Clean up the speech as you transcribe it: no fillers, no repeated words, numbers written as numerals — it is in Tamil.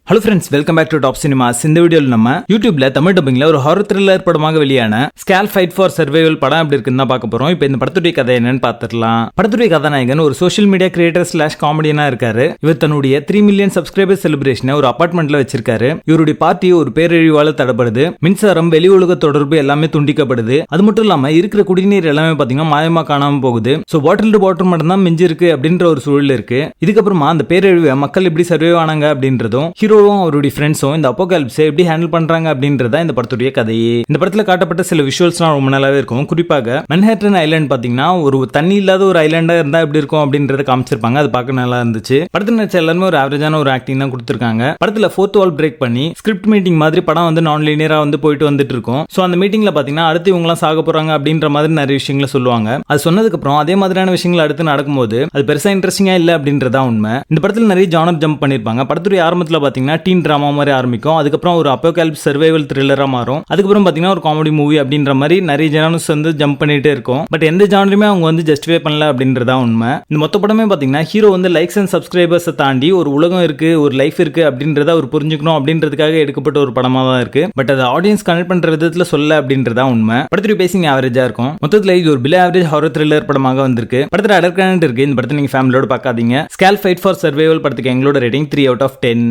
Hello friends, welcome back to Top Cinemas. இந்த வீடியோவில் நம்ம யூடியூப்ல தமிழ் டப்பிங்ல ஒரு ஹாரர் த்ரில்லர் படமாக வெளியான ஸ்கேல் ஃபைட் ஃபார் சர்வைவல் படம் எப்படி இருக்குன்னு தான் பார்க்க போறோம். இப்போ இந்த படத்துடைய கதை என்னன்னு பார்த்துடலாம். படத்துடைய கதாநாயகன் ஒரு சோஷியல் மீடியா கிரியேட்டர் / காமெடியனா இருக்காரு. இவர் தன்னுடைய 3 மில்லியன் சப்ஸ்கிரைபர் செலிப்ரேஷனை ஒரு அபார்ட்மெண்ட்ல வச்சிருக்காரு. இவருடைய பார்ட்டி ஒரு பேரழிவால தடப்படுது. மின்சாரம், வெளி உலக தொடர்பு எல்லாமே துண்டிக்கப்படுது. அது மட்டும் இல்லாம இருக்கிற குடிநீர் எல்லாமே பாத்தீங்கன்னா மாயமா காணாம போகுது. ஸோ பாட்டில் டு வாட்டர் மட்டும் தான் மிஞ்சி இருக்கு அப்படின்ற ஒரு சூழல் இருக்கு. இதுக்கப்புறமா அந்த பேரழிவை மக்கள் எப்படி சர்வே ஆனாங்க அப்படின்றதும் ஹீரோவும் அவருடைய ஃப்ரெண்ட்ஸும் இந்த அப்போகாலிப்ஸை எப்படி ஹேண்டில் பண்றாங்க அப்படின்றத இந்த படத்துடைய கதையே. இந்த படத்துல காட்டப்பட்ட சில விஷுவல்ஸ்லாம் ரொம்ப நல்லாவே இருக்கும். குறிப்பாக மன்ஹாட்டன் ஐலாண்ட் பாத்தீங்கன்னா ஒரு தண்ணி இல்லாத ஒரு ஐலாண்டா இருந்தா எப்படி இருக்கும் அப்படின்றத காமிச்சிருப்பாங்க. அது பார்க்க நல்லா இருந்துச்சு. படத்துல நடிச்ச எல்லாருமே ஒரு ஆவரேஜான ஒரு ஆக்டிங் தான் கொடுத்திருக்காங்க. படத்துல 4th வால் பிரேக் பண்ணி ஸ்கிரிப்ட் மீட்டிங் மாதிரி படம் வந்து நான் லீனியரா வந்து போயிட்டு வந்துட்டு இருக்கும். ஸோ அந்த மீட்டிங்ல பாத்தீங்கன்னா அடுத்து இவங்கலாம் சாக போறாங்க அப்படின்ற மாதிரி நிறைய விஷயங்களை சொல்லுவாங்க. அது சொன்னதுக்கு அப்புறம் அதே மாதிரியான விஷயங்கள் அடுத்து நடக்கும்போது அது பெருசா இன்ட்ரெஸ்டிங்கா இல்ல அப்படின்றதா உண்மை. இந்த படத்துல நிறைய ஜானர் ஜம்ப் பண்ணிருப்பாங்க. படத்துடைய ஆரம்பத்துல பாத்தீங்கன்னா டீன் டிராமா மாதிரி ஆரம்பிக்கும். அதுக்கப்புறம் ஒரு அப்போகாலிப்ஸ் சர்வைவல் த்ரில்லரா மாறும். அதுக்கப்புறம் பாத்தீங்கன்னா ஒரு காமெடி மூவி அப்படின்ற மாதிரி நிறைய ஜானர்ஸ் வந்து ஜம்ப் பண்ணிட்டே இருக்கும். பட் எந்த ஜானருமே அவங்க வந்து ஜஸ்டிஃபை பண்ணல அப்படின்றதா உண்மை. இந்த மொத்த படமே பாத்தீங்கன்னா ஹீரோ வந்து லைக்ஸ் அண்ட் சப்ஸ்கிரைபர்ஸை தாண்டி ஒரு உலகம் இருக்கு, ஒரு லைஃப் இருக்கு அப்படின்றத அவர் புரிஞ்சுக்கணும் அப்படின்றதுக்காக எடுக்கப்பட்ட ஒரு படமா தான் இருக்கு. பட் அது ஆடியன்ஸ் கனெக்ட் பண்ற விதத்துல சொல்ல அப்படின்றதா உண்மை. படத்துடைய பேசிங் ஆவரேஜா இருக்கும். மொத்தத்துல இது ஒரு பிலோ ஆவரேஜ் ஹாரர் த்ரில்லர் படமாக வந்திருக்கு. படத்துல அடர்கானட் இருக்கு. இந்த படத்தை நீங்க ஃபேமிலியோட பார்க்காதீங்க. ஸ்கேல் ஃபைட் ஃபார் சர்வைவல் படத்துக்கு எங்களோட ரேட்டிங் 3 out of 10.